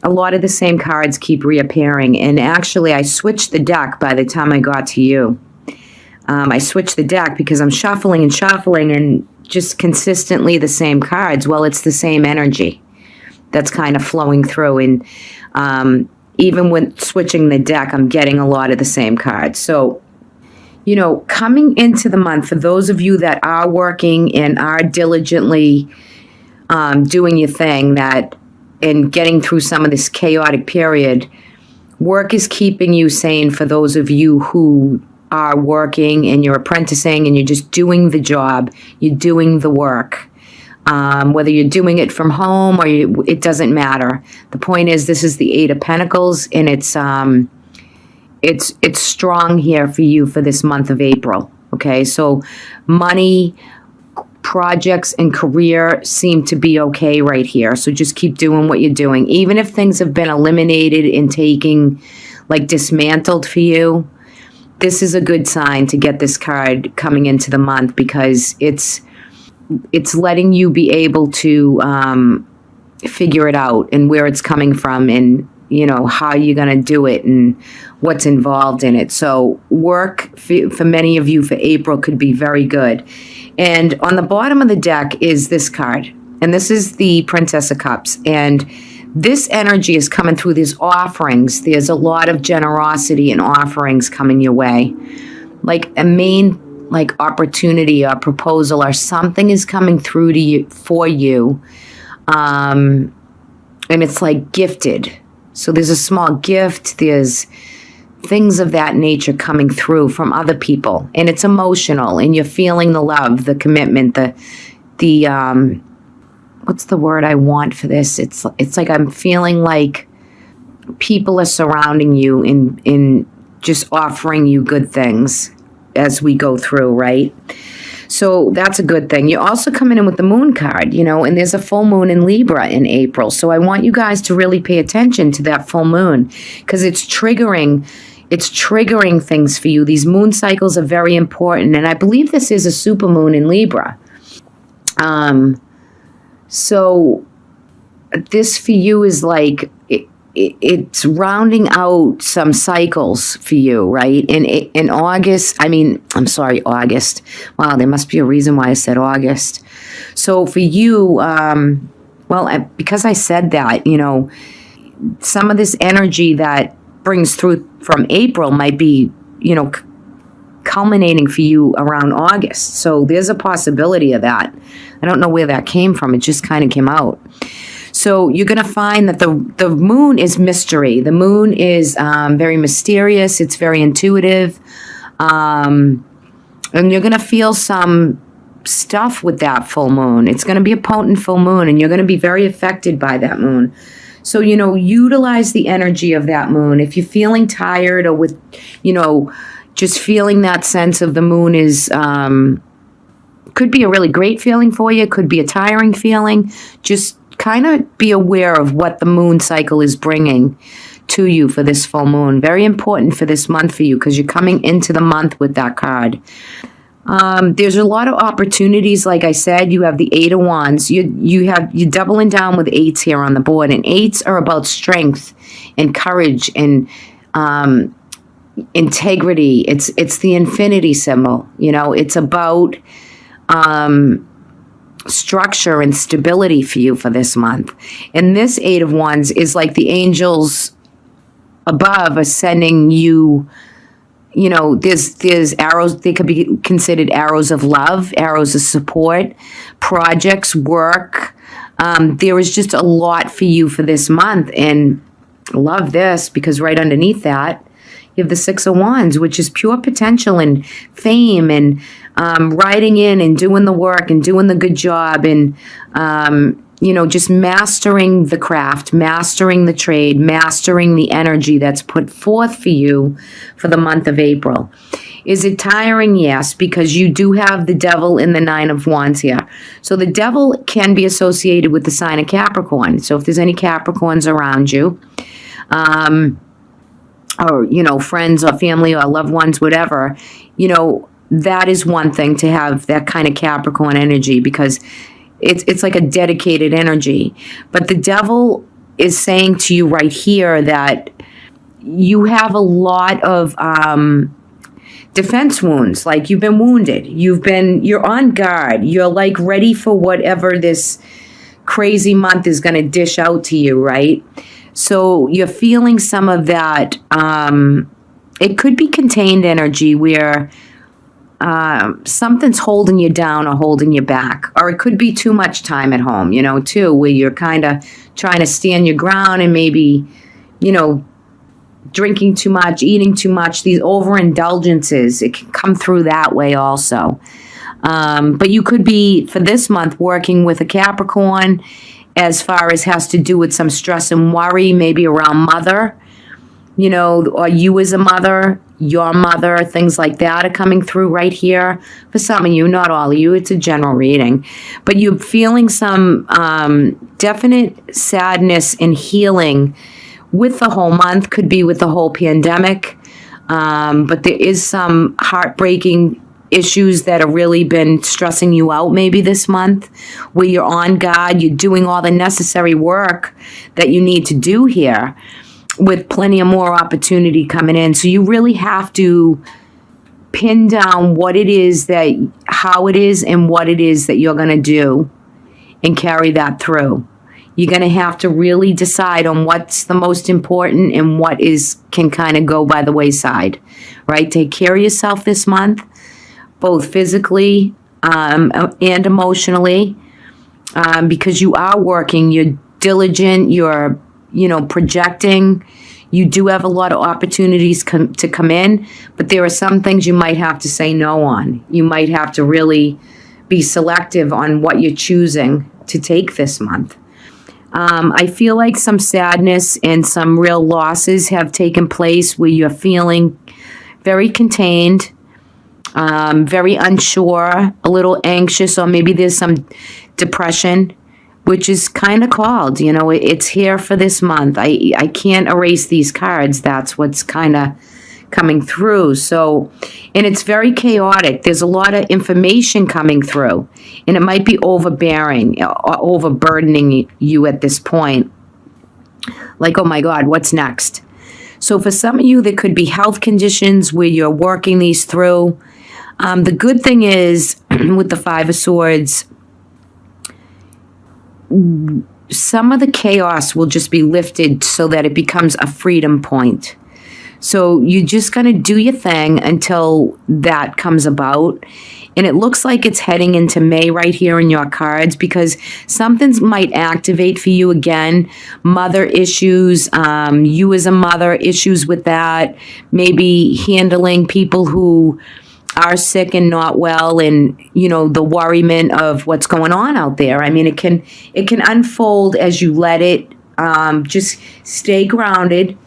a lot of the same cards keep reappearing. And actually, I switched the deck by the time I got to you. I switched the deck because I'm shuffling and just consistently the same cards. Well, it's the same energy that's kind of flowing through. And even when switching the deck, I'm getting a lot of the same cards. So, you know, coming into the month, for those of you that are working and are diligently doing your thing, and getting through some of this chaotic period, work is keeping you sane. For those of you who are working and you're apprenticing and you're just doing the job, you're doing the work. Whether you're doing it from home or it doesn't matter. The point is, this is the Eight of Pentacles, and it's strong here for you for this month of April. Okay, so money, projects, and career seem to be okay right here. So just keep doing what you're doing, even if things have been eliminated and dismantled for you. This is a good sign to get this card coming into the month, because it's letting you be able to figure it out and where it's coming from, and you know how you're going to do it and what's involved in it. So work for many of you for April could be very good. And on the bottom of the deck is this card, and this is the Princess of Cups, and this energy is coming through these offerings. There's a lot of generosity and offerings coming your way, like a main opportunity or proposal or something is coming through to you for you, and it's like gifted. So there's a small gift, there's things of that nature coming through from other people, and it's emotional, and you're feeling the love, the commitment, the what's the word I want for this? It's like I'm feeling like people are surrounding you in just offering you good things as we go through, right? So that's a good thing. You're also coming in with the moon card, you know, and there's a full moon in Libra in April. So I want you guys to really pay attention to that full moon, because it's triggering things for you. These moon cycles are very important. And I believe this is a super moon in Libra. So this for you is like, it's rounding out some cycles for you, right? In August, August. Wow, there must be a reason why I said August. So for you, because I said that, you know, some of this energy that brings through from April might be, you know, culminating for you around August. So there's a possibility of that. I don't know where that came from. It just kind of came out. So you're going to find that the moon is mystery. The moon is very mysterious. It's very intuitive. And you're going to feel some stuff with that full moon. It's going to be a potent full moon, and you're going to be very affected by that moon. So, you know, utilize the energy of that moon. If you're feeling tired or with, you know, just feeling that sense of the moon is, could be a really great feeling for you. Could be a tiring feeling. Just kind of be aware of what the moon cycle is bringing to you for this full moon. Very important for this month for you, because you're coming into the month with that card. There's a lot of opportunities. Like I said, you have the Eight of Wands. You're doubling down with eights here on the board, and eights are about strength and courage and integrity. It's the infinity symbol. You know, it's about structure and stability for you for this month. And this Eight of Wands is like the angels above are sending you, you know, there's arrows. They could be considered arrows of love, arrows of support, projects, work. There is just a lot for you for this month. And I love this, because right underneath that, you have the Six of Wands, which is pure potential and fame and riding in and doing the work and doing the good job and, you know, just mastering the craft, mastering the trade, mastering the energy that's put forth for you for the month of April. Is it tiring? Yes, because you do have the devil in the Nine of Wands here. So the devil can be associated with the sign of Capricorn. So if there's any Capricorns around you, or, you know, friends or family or loved ones, whatever, you know, that is one thing to have that kind of Capricorn energy, because it's like a dedicated energy. But the devil is saying to you right here that you have a lot of defense wounds. Like, you've been wounded. You're on guard. You're like ready for whatever this crazy month is going to dish out to you, right? So you're feeling some of that. It could be contained energy where something's holding you down or holding you back. Or it could be too much time at home, too, where you're kind of trying to stand your ground and maybe, drinking too much, eating too much, these overindulgences. It can come through that way also. But you could be, for this month, working with a Capricorn as far as has to do with some stress and worry, maybe around mother, or you as a mother, your mother, things like that are coming through right here. For some of you, not all of you, it's a general reading. But you're feeling some definite sadness and healing with the whole month, could be with the whole pandemic. But there is some heartbreaking issues that have really been stressing you out maybe this month, where you're on guard, you're doing all the necessary work that you need to do here, with plenty of more opportunity coming in. So you really have to pin down what it is how it is and what it is that you're going to do and carry that through. You're going to have to really decide on what's the most important and what can kind of go by the wayside, right? Take care of yourself this month, both physically and emotionally, because you are working, you're diligent, you're, projecting. You do have a lot of opportunities to come in, but there are some things you might have to say no on. You might have to really be selective on what you're choosing to take this month. I feel like some sadness and some real losses have taken place where you're feeling very contained, very unsure, a little anxious, or maybe there's some depression, which is kind of called, it's here for this month. I can't erase these cards. That's what's kind of coming through. So, and it's very chaotic. There's a lot of information coming through, and it might be overbearing or overburdening you at this point. Like, oh my God, what's next? So for some of you, there could be health conditions where you're working these through. The good thing is, with the Five of Swords, some of the chaos will just be lifted so that it becomes a freedom point. So you're just going to do your thing until that comes about. And it looks like it's heading into May right here in your cards, because something might activate for you again. Mother issues, you as a mother, issues with that. Maybe handling people who are sick and not well, and the worriment of what's going on out there. I mean, it can unfold as you let it. Just stay grounded,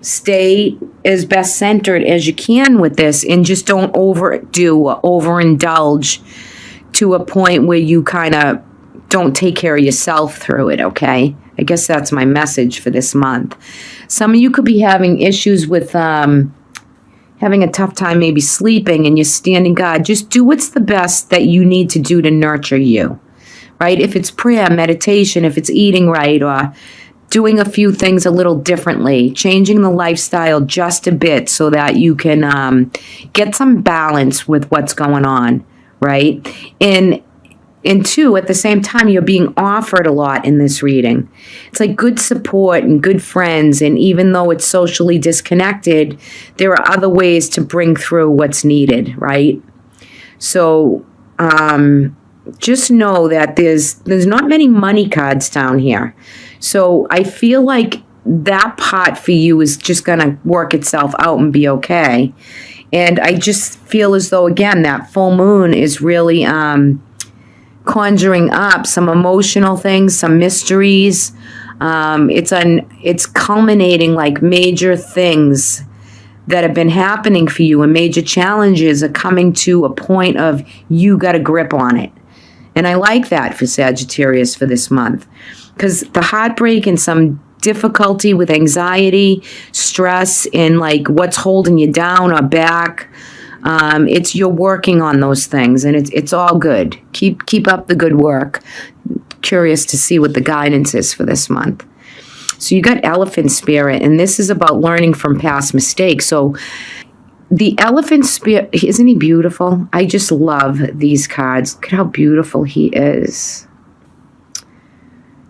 stay as best centered as you can with this, and just don't overdo or overindulge to a point where you kind of don't take care of yourself through it. Okay, I guess that's my message for this month. Some of you could be having issues with having a tough time maybe sleeping, and you're standing guard. Just do what's the best that you need to do to nurture you, right? If it's prayer, meditation, if it's eating right, or doing a few things a little differently, changing the lifestyle just a bit so that you can get some balance with what's going on, right? And two, at the same time, you're being offered a lot in this reading. It's like good support and good friends. And even though it's socially disconnected, there are other ways to bring through what's needed, right? So just know that there's not many money cards down here. So I feel like that pot for you is just going to work itself out and be okay. And I just feel as though, again, that full moon is really conjuring up some emotional things, some mysteries. It's culminating like major things that have been happening for you, and major challenges are coming to a point of you got a grip on it. And I like that for Sagittarius for this month, because the heartbreak and some difficulty with anxiety, stress, and like what's holding you down or back, it's you're working on those things, and it's all good. Keep up the good work. Curious to see what the guidance is for this month. So you got elephant spirit, and this is about learning from past mistakes. So the elephant spirit, isn't he beautiful? I just love these cards. Look at how beautiful he is.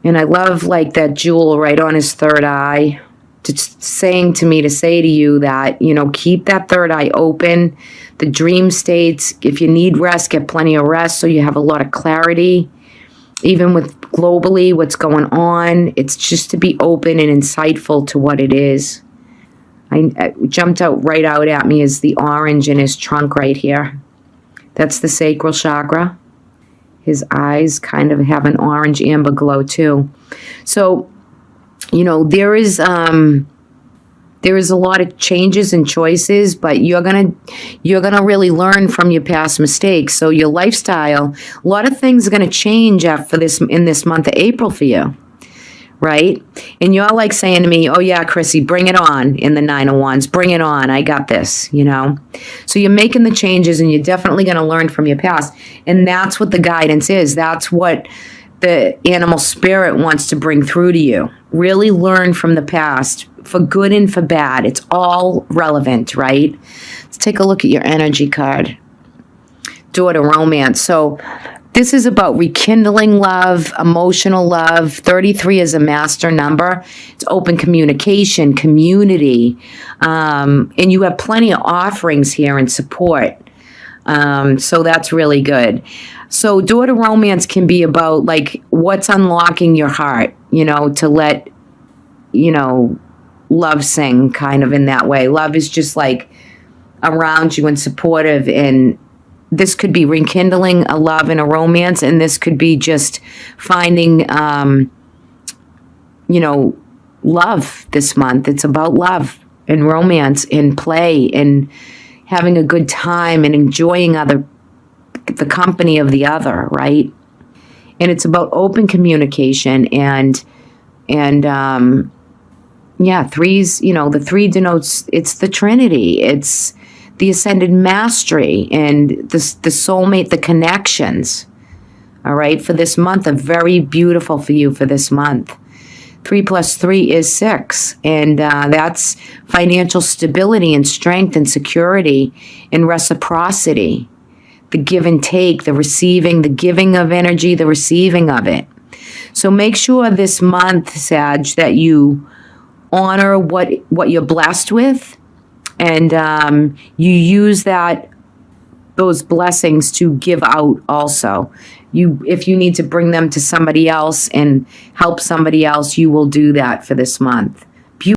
And I love like that jewel right on his third eye. Just saying to me to say to you that, you know, keep that third eye open. The dream states, if you need rest, get plenty of rest so you have a lot of clarity. Even with globally what's going on, it's just to be open and insightful to what it is. I jumped right out at me is the orange in his trunk right here. That's the sacral chakra. His eyes kind of have an orange amber glow too. So, you know, there is a lot of changes and choices, but you're gonna really learn from your past mistakes. So your lifestyle, a lot of things are gonna change in this month of April for you, right? And you're like saying to me, "Oh yeah, Chrissy, bring it on!" In the Nine of Wands, bring it on. I got this, you know. So you're making the changes, and you're definitely gonna learn from your past, and that's what the guidance is. That's what the animal spirit wants to bring through to you. Really learn from the past, for good and for bad. It's all relevant, right? Let's take a look at your energy card. Daughter romance. So this is about rekindling love, emotional love. 33 is a master number. It's open communication, community. And you have plenty of offerings here and support. So that's really good. So daughter romance can be about like what's unlocking your heart, you know, to let, you know, love sing kind of in that way. Love is just like around you and supportive, and this could be rekindling a love and a romance, and this could be just finding, you know, love this month. It's about love and romance and play and having a good time and enjoying the company of the other, right? And it's about open communication and yeah, threes, you know, the three denotes, it's the Trinity, it's the ascended mastery and the soulmate, the connections, all right, for this month are very beautiful for you for this month. 3 plus 3 is 6, and that's financial stability and strength and security and reciprocity, the give and take, the receiving, the giving of energy, the receiving of it. So make sure this month, Sag, that you honor what you're blessed with, and you use those blessings to give out also. If you need to bring them to somebody else and help somebody else, you will do that for this month.